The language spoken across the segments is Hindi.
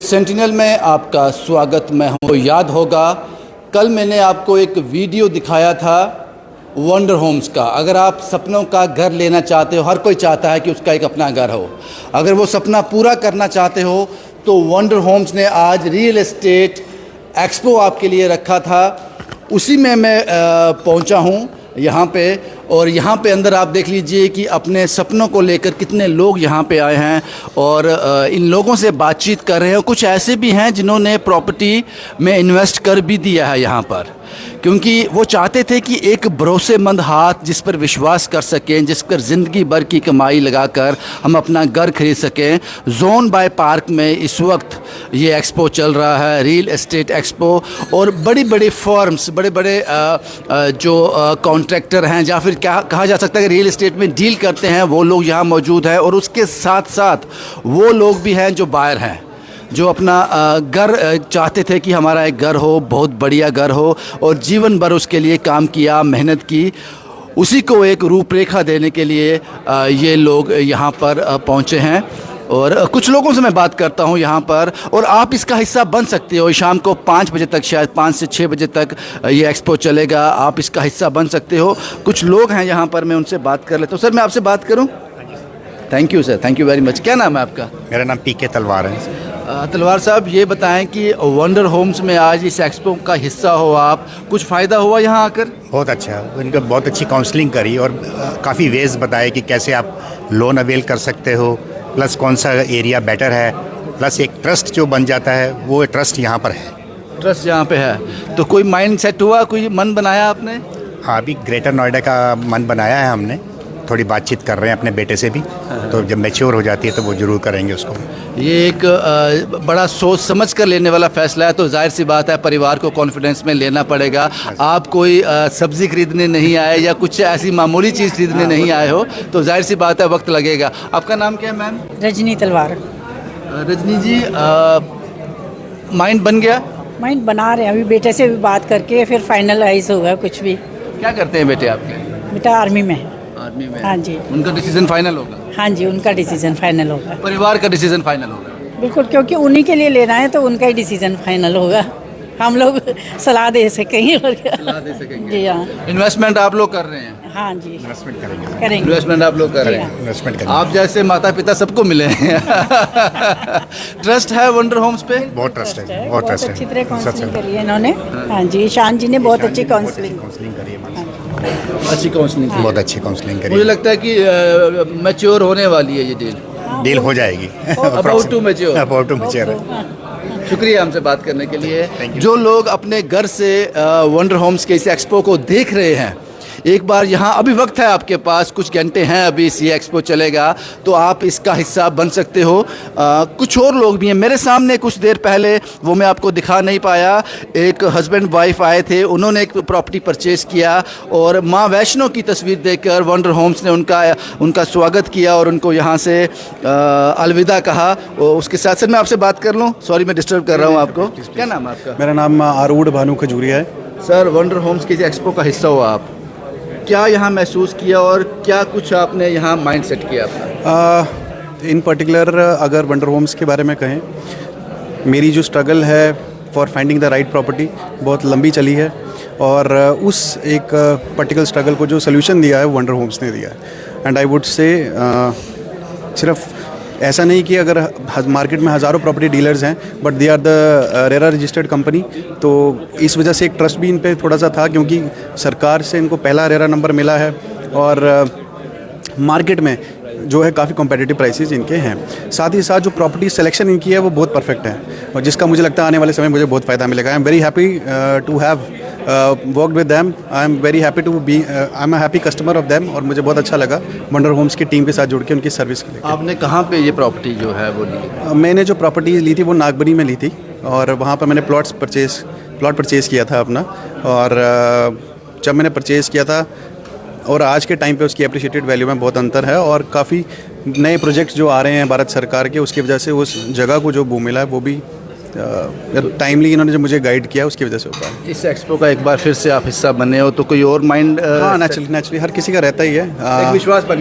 सेंटिनल में आपका स्वागत। मैं हूँ, याद होगा कल मैंने आपको एक वीडियो दिखाया था वंडर होम्स का। अगर आप सपनों का घर लेना चाहते हो, हर कोई चाहता है कि उसका एक अपना घर हो। अगर वो सपना पूरा करना चाहते हो तो वंडर होम्स ने आज रियल एस्टेट एक्सपो आपके लिए रखा था। उसी में मैं पहुंचा हूं यहाँ पे, और यहाँ पे अंदर आप देख लीजिए कि अपने सपनों को लेकर कितने लोग यहाँ पे आए हैं और इन लोगों से बातचीत कर रहे हैं। कुछ ऐसे भी हैं जिन्होंने प्रॉपर्टी में इन्वेस्ट कर भी दिया है यहाँ पर, क्योंकि वो चाहते थे कि एक भरोसेमंद हाथ जिस पर विश्वास कर सकें, जिस पर ज़िंदगी भर की कमाई लगाकर हम अपना घर खरीद सकें। जोन बाय पार्क में इस वक्त ये एक्सपो चल रहा है, रियल एस्टेट एक्सपो, और बड़ी बड़ी फर्म्स, बड़े बड़े जो कॉन्ट्रैक्टर हैं या फिर क्या कहा जा सकता है कि रियल एस्टेट में डील करते हैं, वो लोग यहाँ मौजूद हैं। और उसके साथ साथ वो लोग भी हैं जो बायर हैं, जो अपना घर चाहते थे कि हमारा एक घर हो, बहुत बढ़िया घर हो, और जीवन भर उसके लिए काम किया, मेहनत की। उसी को एक रूपरेखा देने के लिए ये लोग यहाँ पर पहुँचे हैं। और कुछ लोगों से मैं बात करता हूँ यहाँ पर, और आप इसका हिस्सा बन सकते हो। शाम को 5 बजे तक, शायद 5 से 6 बजे तक ये एक्सपो चलेगा। आप इसका हिस्सा बन सकते हो। कुछ लोग हैं यहाँ पर, मैं उनसे बात कर लेता हूँ। सर, मैं आपसे बात करूँ? Thank you sir, thank you very much. क्या नाम है आपका? मेरा नाम पीके तलवार है। तलवार साहब, ये बताएं कि वंडर होम्स में आज इस एक्सपो का हिस्सा हो आप, कुछ फ़ायदा हुआ यहाँ आकर? बहुत अच्छा, इनका बहुत अच्छी काउंसलिंग करी और काफ़ी वेज बताए कि कैसे आप लोन अवेल कर सकते हो, प्लस कौन सा एरिया बेटर है, प्लस एक ट्रस्ट जो बन जाता है, वो ट्रस्ट यहाँ पर है। ट्रस्ट यहाँ पे है, तो कोई माइंड सेट हुआ, कोई मन बनाया आपने? हाँ, अभी ग्रेटर नोएडा का मन बनाया है हमने। थोड़ी बातचीत कर रहे हैं अपने बेटे से भी, तो जब मैच्योर हो जाती है तो वो ज़रूर करेंगे उसको। ये एक बड़ा सोच समझ कर लेने वाला फैसला है, तो जाहिर सी बात है परिवार को कॉन्फिडेंस में लेना पड़ेगा। आप कोई सब्ज़ी खरीदने नहीं आए या कुछ ऐसी मामूली चीज़ खरीदने नहीं आए हो, तो जाहिर सी बात है वक्त लगेगा। आपका नाम क्या है मैम? रजनी तलवार। रजनी जी, माइंड बन गया? माइंड बना रहे हैं, अभी बेटे से भी बात करके फिर फाइनलाइज होगा कुछ भी। क्या करते हैं बेटे आपके? बेटा आर्मी में है। आर्मी में? हाँ जी। उनका डिसीजन फाइनल होगा? हाँ जी, उनका डिसीजन फाइनल होगा। परिवार का डिसीजन फाइनल होगा? बिल्कुल, क्योंकि उन्हीं के लिए लेना है तो उनका ही डिसीजन फाइनल होगा। हम लोग सलाह दे सकेंगे और क्या सलाह दे सकेंगे। जी हाँ। इन्वेस्टमेंट आप लोग कर रहे हैं? हाँ जी, इन्वेस्टमेंट करेंगे। करेंगे। इन्वेस्टमेंट आप लोग कर रहे हैं? इन्वेस्टमेंट करेंगे। आप जैसे माता पिता सबको मिले हैं। ट्रस्ट है वंडर होम्स पे? बहुत ट्रस्ट है, बहुत ट्रस्ट है। अच्छी तरह काउंसलिंग करी है इन्होंने। हाँ जी, ईशान जी ने बहुत अच्छी काउंसलिंग करी है। अच्छी काउंसलिंग की? बहुत अच्छी काउंसलिंग करी। मुझे लगता है कि मैच्योर होने वाली है ये डील हो जाएगी। About to mature. About to mature. शुक्रिया हमसे बात करने के लिए। जो लोग अपने घर से वंडर होम्स के इस एक्सपो को देख रहे हैं, एक बार यहाँ अभी वक्त है आपके पास, कुछ घंटे हैं अभी ये एक्सपो चलेगा, तो आप इसका हिस्सा बन सकते हो। कुछ और लोग भी हैं मेरे सामने, कुछ देर पहले, वो मैं आपको दिखा नहीं पाया। एक हस्बैंड वाइफ आए थे, उन्होंने एक प्रॉपर्टी परचेज़ किया और माँ वैष्णो की तस्वीर देखकर वंडर होम्स ने उनका स्वागत किया और उनको यहाँ से अलविदा कहा। उसके साथ साथ मैं आपसे बात कर लूँ? सॉरी, मैं डिस्टर्ब कर रहा हूँ आपको। क्या नाम है आपका? मेरा नाम आरूढ़ भानु खजूरिया है। सर, वंडर होम्स के एक्सपो का हिस्सा हो आप, क्या यहाँ महसूस किया और क्या कुछ आपने यहाँ माइंड सेट किया अपना? इन पर्टिकुलर अगर वंडर होम्स के बारे में कहें, मेरी जो स्ट्रगल है for finding the right property बहुत लंबी चली है, और उस एक पर्टिकुलर स्ट्रगल को जो सोल्यूशन दिया है वंडर होम्स ने दिया है। एंड आई वुड से सिर्फ ऐसा नहीं कि अगर मार्केट में हज़ारों प्रॉपर्टी डीलर्स हैं, but they are the RERA registered company, तो इस वजह से एक ट्रस्ट भी इन पे थोड़ा सा था, क्योंकि सरकार से इनको पहला रेरा नंबर मिला है और मार्केट में जो है काफ़ी कॉम्पिटिटिव प्राइसेस इनके हैं। साथ ही साथ जो प्रॉपर्टी सिलेक्शन इनकी है वो बहुत परफेक्ट है, और जिसका मुझे लगता है आने वाले समय मुझे बहुत फ़ायदा मिलेगा। I am very happy to have work with them. I am very happy to be, I am a happy customer of them, और मुझे बहुत अच्छा लगा वंडर होम्स की टीम के साथ जुड़ के उनकी सर्विस के लिए। आपने कहाँ पे ये प्रॉपर्टी जो है वो ली? मैंने जो प्रॉपर्टीज़ ली थी वो नागबरी में ली थी, और वहाँ पर मैंने प्लॉट परचेज़ किया था अपना। और जब मैंने परचेज़ किया था और आज के टाइम पे उसकी एप्रिशिएटेड वैल्यू में बहुत अंतर है, और काफ़ी नए प्रोजेक्ट्स जो आ रहे हैं भारत सरकार के, उसकी वजह से उस जगह को जो बूम मिला है वो भी टाइमली इन्होंने जो मुझे गाइड किया उसकी वजह से हो पाया। इस एक्सपो का एक बार फिर से आप हिस्सा बने हो तो कोई और माइंड हाँ, नेचुरली हर किसी का रहता ही है। एक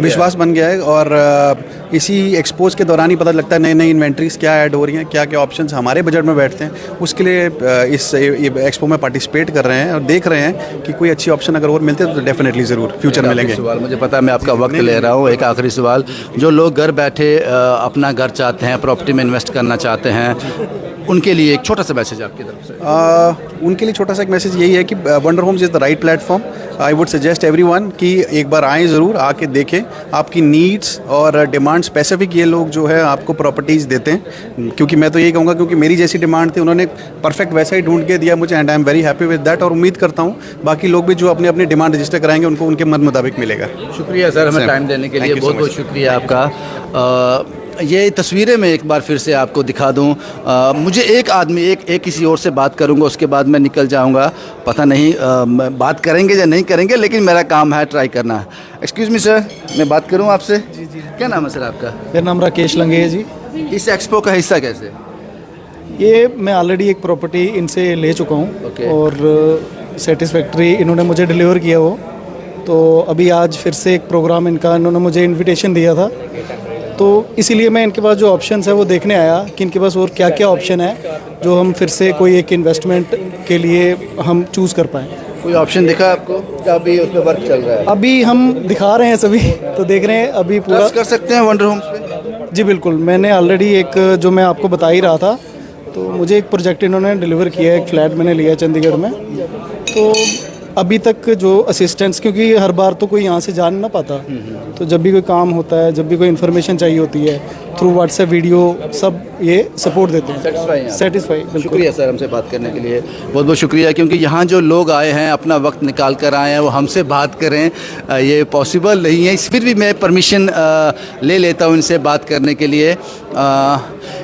विश्वास बन गया है और इसी एक्सपोज के दौरान ही पता लगता है नई नई इन्वेंट्रीज क्या ऐड हो रही हैं, क्या क्या ऑप्शंस हमारे बजट में बैठते हैं। उसके लिए इस एक्सपो में पार्टिसिपेट कर रहे हैं और देख रहे हैं कि कोई अच्छी ऑप्शन अगर और मिलते हैं तो डेफिनेटली ज़रूर फ्यूचर मिलेंगे। सवाल मुझे पता है मैं आपका वक्त ले रहा हूँ, एक आखिरी सवाल, जो लोग घर बैठे अपना घर चाहते हैं, प्रॉपर्टी में इन्वेस्ट करना चाहते हैं, उनके लिए एक छोटा सा मैसेज आपकी तरफ से। उनके लिए छोटा सा एक मैसेज यही है कि Wonder Homes is the right platform. I would suggest everyone कि एक बार आएँ ज़रूर, आके देखें। आपकी नीड्स और डिमांड स्पेसिफिक ये लोग जो है आपको प्रॉपर्टीज़ देते हैं, क्योंकि मैं तो यही कहूँगा क्योंकि मेरी जैसी डिमांड थी, उन्होंने परफेक्ट वैसा ही ढूंढ के दिया मुझे, and I am very happy with that. और उम्मीद करता हूँ बाकी लोग भी जो अपनी अपनी डिमांड रजिस्टर कराएंगे उनको उनके मन मुताबिक मिलेगा। शुक्रिया सर हमें टाइम देने के लिए, बहुत बहुत शुक्रिया आपका। ये तस्वीरें मैं एक बार फिर से आपको दिखा दूं। मुझे एक आदमी एक किसी और से बात करूंगा, उसके बाद मैं निकल जाऊंगा। पता नहीं बात करेंगे या नहीं करेंगे, लेकिन मेरा काम है ट्राई करना। एक्सक्यूज़ मी सर, मैं बात करूं आपसे? जी जी। क्या नाम है सर आपका? मेरा नाम राकेश लंगे है जी। इस एक्सपो का हिस्सा कैसे? ये मैं ऑलरेडी एक प्रॉपर्टी इनसे ले चुका हूँ और सेटिस्फैक्ट्री इन्होंने मुझे डिलीवर किया वो। तो अभी आज फिर से एक प्रोग्राम इनका इन्होंने मुझे इनविटेशन दिया था, तो इसीलिए मैं इनके पास जो ऑप्शंस है वो देखने आया कि इनके पास और क्या क्या ऑप्शन है जो हम फिर से कोई एक इन्वेस्टमेंट के लिए हम चूज़ कर पाएँ। कोई ऑप्शन दिखा आपको? अभी उस पर वर्क चल रहा है? अभी हम दिखा रहे हैं सभी, तो देख रहे हैं अभी पूरा। ट्रस्ट कर सकते हैं वंडर होम्स पे? जी बिल्कुल, मैंने ऑलरेडी एक जो मैं आपको बता ही रहा था, तो मुझे एक प्रोजेक्ट इन्होंने डिलीवर किया है, एक फ्लैट मैंने लिया है चंडीगढ़ में। तो अभी तक जो असिस्टेंस, क्योंकि हर बार तो कोई यहाँ से जान ना पाता, तो जब भी कोई काम होता है, जब भी कोई इन्फॉर्मेशन चाहिए होती है, थ्रू व्हाट्सएप वीडियो सब ये सपोर्ट देते हैं। सेटिस्फाई। शुक्रिया सर हमसे बात करने के लिए, बहुत बहुत शुक्रिया। क्योंकि यहाँ जो लोग आए हैं अपना वक्त निकाल कर आए हैं, वो हमसे बात करें, ये पॉसिबल नहीं है। फिर भी मैं परमिशन ले लेता हूँ इनसे बात करने के लिए।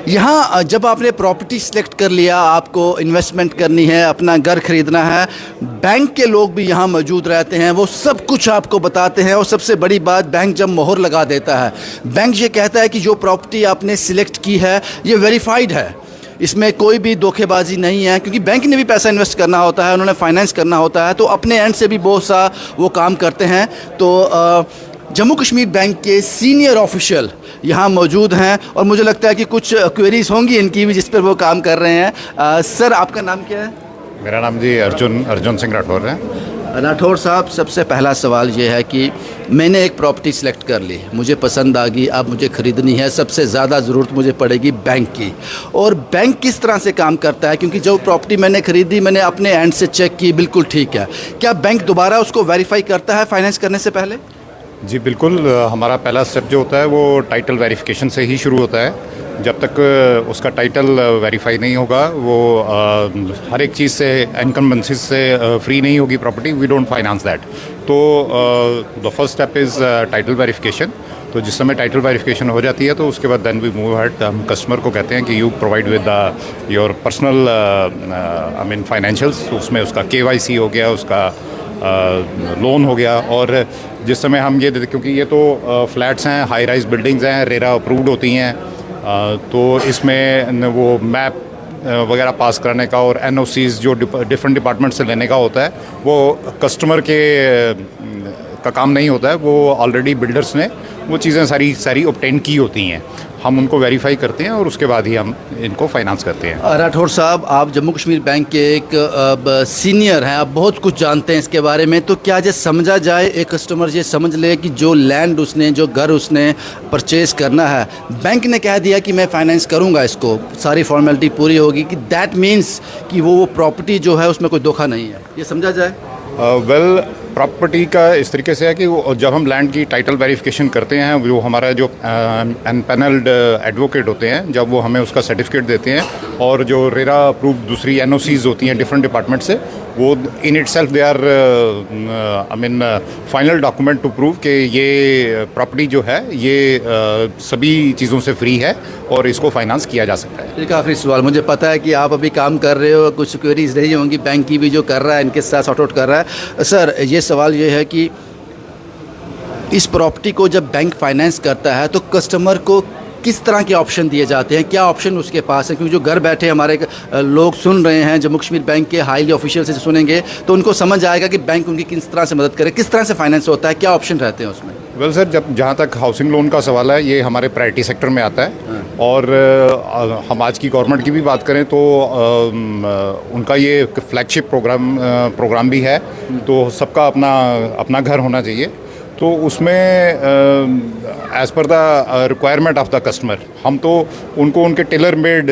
यहाँ जब आपने प्रॉपर्टी सिलेक्ट कर लिया, आपको इन्वेस्टमेंट करनी है, अपना घर खरीदना है, बैंक के लोग भी यहाँ मौजूद रहते हैं, वो सब कुछ आपको बताते हैं। और सबसे बड़ी बात, बैंक जब मोहर लगा देता है, बैंक ये कहता है कि जो प्रॉपर्टी आपने सिलेक्ट की है ये वेरीफाइड है, इसमें कोई भी धोखेबाजी नहीं है। क्योंकि बैंक ने भी पैसा इन्वेस्ट करना होता है, उन्होंने फाइनेंस करना होता है, तो अपने एंड से भी बहुत सा वो काम करते हैं। तो जम्मू कश्मीर बैंक के सीनियर ऑफिशियल यहाँ मौजूद हैं और मुझे लगता है कि कुछ क्वेरीज होंगी इनकी भी जिस पर वो काम कर रहे हैं। सर आपका नाम क्या है? मेरा नाम जी अर्जुन सिंह राठौर है। राठौर साहब, सबसे पहला सवाल ये है कि मैंने एक प्रॉपर्टी सिलेक्ट कर ली, मुझे पसंद आ गई, अब मुझे ख़रीदनी है, सबसे ज़्यादा ज़रूरत मुझे पड़ेगी बैंक की। और बैंक किस तरह से काम करता है? क्योंकि जो प्रॉपर्टी मैंने ख़रीदी, मैंने अपने एंड से चेक की, बिल्कुल ठीक है, क्या बैंक दोबारा उसको वेरीफाई करता है फाइनेंस करने से पहले? जी बिल्कुल, हमारा पहला स्टेप जो होता है वो टाइटल वेरिफिकेशन से ही शुरू होता है। जब तक उसका टाइटल वेरीफाई नहीं होगा, वो हर एक चीज़ से, इनकम्बेंसीज से फ्री नहीं होगी property, we don't finance that. तो the first step is title verification. तो जिस समय टाइटल वेरिफिकेशन हो जाती है तो उसके बाद देन वी मूव अहेड। हम कस्टमर को कहते हैं कि you provide with your personal I mean financials. उसमें उसका KYC हो गया, उसका लोन हो गया। और जिस समय हम ये देते, क्योंकि ये तो फ्लैट्स हैं, हाई राइज बिल्डिंग्स हैं, रेरा अप्रूव्ड होती हैं, तो इसमें वो मैप वगैरह पास करने का और NOCs जो डिफरेंट डिपार्टमेंट से लेने का होता है, वो कस्टमर के का काम नहीं होता है। वो ऑलरेडी बिल्डर्स ने वो चीज़ें सारी ऑब्टेन की होती हैं। हम उनको वेरीफाई करते हैं और उसके बाद ही हम इनको फाइनेंस करते हैं। राठौर साहब, आप जम्मू कश्मीर बैंक के एक सीनियर हैं, आप बहुत कुछ जानते हैं इसके बारे में। तो क्या जैसे समझा जाए, एक कस्टमर ये समझ ले कि जो लैंड उसने, जो घर उसने परचेज करना है, बैंक ने कह दिया कि मैं फाइनेंस करूंगा इसको, सारी फॉर्मेलिटी पूरी होगी, कि दैट मीन्स कि वो प्रॉपर्टी जो है उसमें कोई धोखा नहीं है, ये समझा जाए? वेल, प्रॉपर्टी का इस तरीके से है कि जब हम लैंड की टाइटल वेरिफिकेशन करते हैं, जो हमारा जो अनपैनल्ड एडवोकेट होते हैं, जब वो हमें उसका सर्टिफिकेट देते हैं, और जो रेरा अप्रूव दूसरी NOCs होती हैं डिफरेंट डिपार्टमेंट से, वो in itself they are I mean final document to prove कि ये प्रॉपर्टी जो है ये सभी चीज़ों से फ्री है और इसको फाइनेंस किया जा सकता है। एक आखिरी सवाल, मुझे पता है कि आप अभी काम कर रहे हो, कुछ क्वेरीज रही होंगी, बैंक की भी जो कर रहा है इनके साथ सॉर्ट आउट कर रहा है। सर, ये सवाल ये है कि इस प्रॉपर्टी को जब बैंक फाइनेंस करता है तो कस्टमर को किस तरह के ऑप्शन दिए जाते हैं, क्या ऑप्शन उसके पास है? क्योंकि जो घर बैठे हमारे लोग सुन रहे हैं, जम्मू कश्मीर बैंक के हाईली ऑफिशियल से सुनेंगे तो उनको समझ आएगा कि बैंक उनकी किस तरह से मदद करे, किस तरह से फाइनेंस होता है, क्या ऑप्शन रहते हैं उसमें। वेल सर, जहाँ तक हाउसिंग लोन का सवाल है, ये हमारे प्रायोरिटी सेक्टर में आता है। और हम आज की गवर्नमेंट की भी बात करें तो उनका ये फ्लैगशिप प्रोग्राम भी है। तो सबका अपना घर होना चाहिए। तो उसमें as per the requirement of the customer हम तो उनको उनके टेलर मेड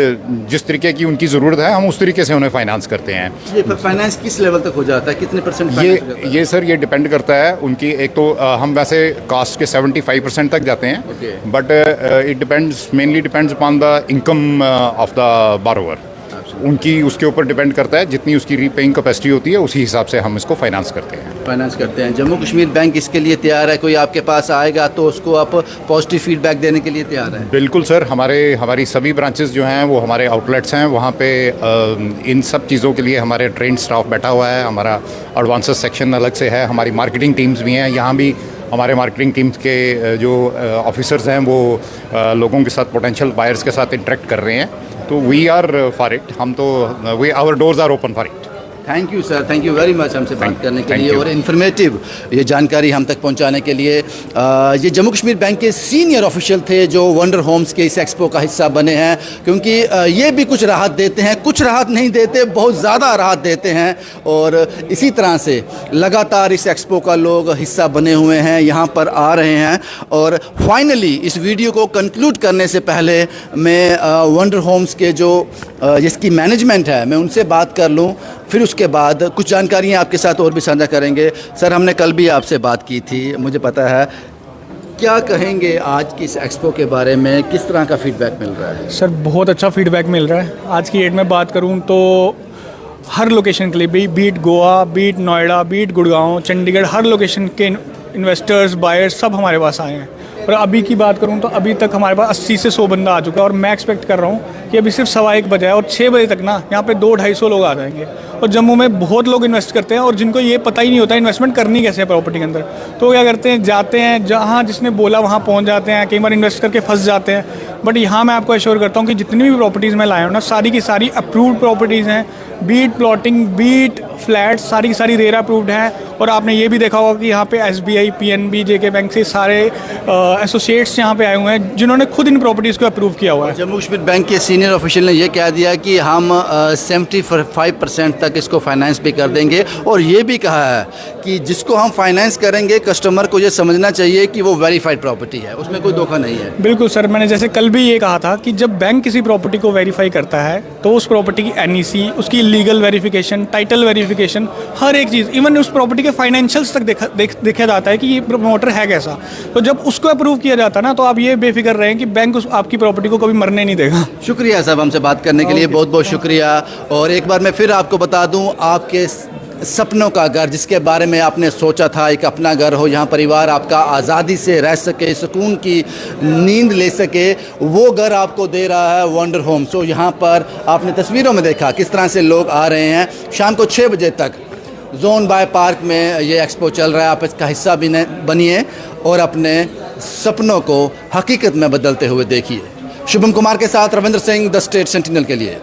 जिस तरीके की उनकी ज़रूरत है हम उस तरीके से उन्हें फाइनेंस करते हैं। ये फाइनेंस किस लेवल तक हो जाता है, कितने %? ये सर ये डिपेंड करता है उनकी, एक तो हम वैसे कास्ट के 75% तक जाते हैं, but it depends mainly depends upon the income of the बारोवर। उनकी उसके ऊपर डिपेंड करता है, जितनी उसकी रीपेइंग कैपेसिटी होती है उसी हिसाब से हम इसको फाइनेंस करते हैं। जम्मू कश्मीर बैंक इसके लिए तैयार है? कोई आपके पास आएगा तो उसको आप पॉजिटिव फीडबैक देने के लिए तैयार है? बिल्कुल सर, हमारी सभी ब्रांचेस जो हैं वो हमारे आउटलेट्स हैं। वहाँ पे इन सब चीज़ों के लिए हमारे ट्रेंड स्टाफ बैठा हुआ है। हमारा एडवांसेस सेक्शन अलग से है, हमारी मार्केटिंग टीम्स भी हैं। यहाँ भी हमारे मार्केटिंग टीम्स के जो ऑफिसर्स हैं वो लोगों के साथ, पोटेंशियल बायर्स के साथ इंटरेक्ट कर रहे हैं। तो we are for it, our doors are open for it. Thank you sir, thank you very much हमसे बात करने के लिए you. और इन्फॉर्मेटिव ये जानकारी हम तक पहुंचाने के लिए। ये जम्मू कश्मीर बैंक के सीनियर ऑफिशियल थे जो वंडर होम्स के इस एक्सपो का हिस्सा बने हैं, क्योंकि ये भी कुछ राहत देते हैं, कुछ राहत नहीं देते, बहुत ज़्यादा राहत देते हैं। और इसी तरह से लगातार इस एक्सपो का लोग हिस्सा बने हुए हैं, यहाँ पर आ रहे हैं। और फाइनली इस वीडियो को कंक्लूड करने से पहले मैं वंडर होम्स के जो जिसकी मैनेजमेंट है मैं उनसे बात कर लूँ, फिर उसके बाद कुछ जानकारियाँ आपके साथ और भी साझा करेंगे। सर, हमने कल भी आपसे बात की थी, मुझे पता है, क्या कहेंगे आज की इस एक्सपो के बारे में, किस तरह का फीडबैक मिल रहा है? सर, बहुत अच्छा फीडबैक मिल रहा है। आज की डेट में बात करूं तो हर लोकेशन के लिए, be it Goa, be it Noida, be it Gurgaon, Chandigarh, हर लोकेशन के इन्वेस्टर्स, बायर्स सब हमारे पास आए हैं। और अभी की बात करूं तो अभी तक हमारे पास 80 से 100 बंदा आ चुका है। और मैं एक्सपेक्ट कर रहा हूं कि अभी सिर्फ 1:15 बजे है और 6 बजे तक ना यहाँ पे 200-250 लोग आ जाएंगे। और जम्मू में बहुत लोग इन्वेस्ट करते हैं और जिनको ये पता ही नहीं होता इन्वेस्टमेंट करनी कैसे है प्रॉपर्टी के अंदर। तो क्या करते हैं, जाते हैं जहाँ जिसने बोला वहाँ पहुँच जाते हैं, कई बार इन्वेस्ट करके फंस जाते हैं। बट यहाँ मैं आपको एश्योर करता हूँ कि जितनी भी प्रॉपर्टीज़ मैं लाया हूँ ना, सारी की सारी अप्रूव्ड प्रॉपर्टीज़ हैं। बीट प्लॉटिंग, बीट फ्लैट, सारी की सारी रेरा अप्रूव्ड हैं। और आपने ये भी देखा होगा कि यहाँ पे SBI, PNB, JK बैंक से सारे एसोसिएट्स यहाँ पे आए हुए हैं जिन्होंने खुद इन प्रॉपर्टीज़ को अप्रूव किया हुआ है। जम्मू कश्मीर बैंक के सीनियर ऑफिशियल ने ये कह दिया कि हम 75% तक इसको फाइनेंस भी कर देंगे। और ये भी कहा है कि जिसको हम फाइनेंस करेंगे कस्टमर को ये समझना चाहिए कि वो वेरीफाइड प्रॉपर्टी है, उसमें कोई धोखा नहीं है। बिल्कुल सर, मैंने जैसे कल भी ये कहा था कि जब बैंक किसी प्रॉपर्टी को वेरीफाई करता है तो उस प्रॉपर्टी की NEC, उसकी लीगल वेरिफिकेशन, टाइटल वेरिफिकेशन, हर एक चीज़, इवन उस प्रॉपर्टी के फाइनेंशियल्स तक देखा जाता है कि ये प्रमोटर है कैसा। तो जब उसको अप्रूव किया जाता है ना, तो आप ये बेफिक्र रहें कि बैंक उस आपकी प्रॉपर्टी को कभी मरने नहीं देगा। शुक्रिया साहब हमसे बात करने के लिए, बहुत बहुत शुक्रिया। और एक बार मैं फिर आपको बता दूं, आपके सपनों का घर जिसके बारे में आपने सोचा था, एक अपना घर हो, यहाँ परिवार आपका आज़ादी से रह सके, सुकून की नींद ले सके, वो घर आपको दे रहा है वंडर होम। सो यहाँ पर आपने तस्वीरों में देखा किस तरह से लोग आ रहे हैं। शाम को 6 बजे तक जोन बाय पार्क में ये एक्सपो चल रहा है। आप इसका हिस्सा भी बनिए और अपने सपनों को हकीकत में बदलते हुए देखिए। शुभम कुमार के साथ Ravindra Singh, the state sentinel के लिए।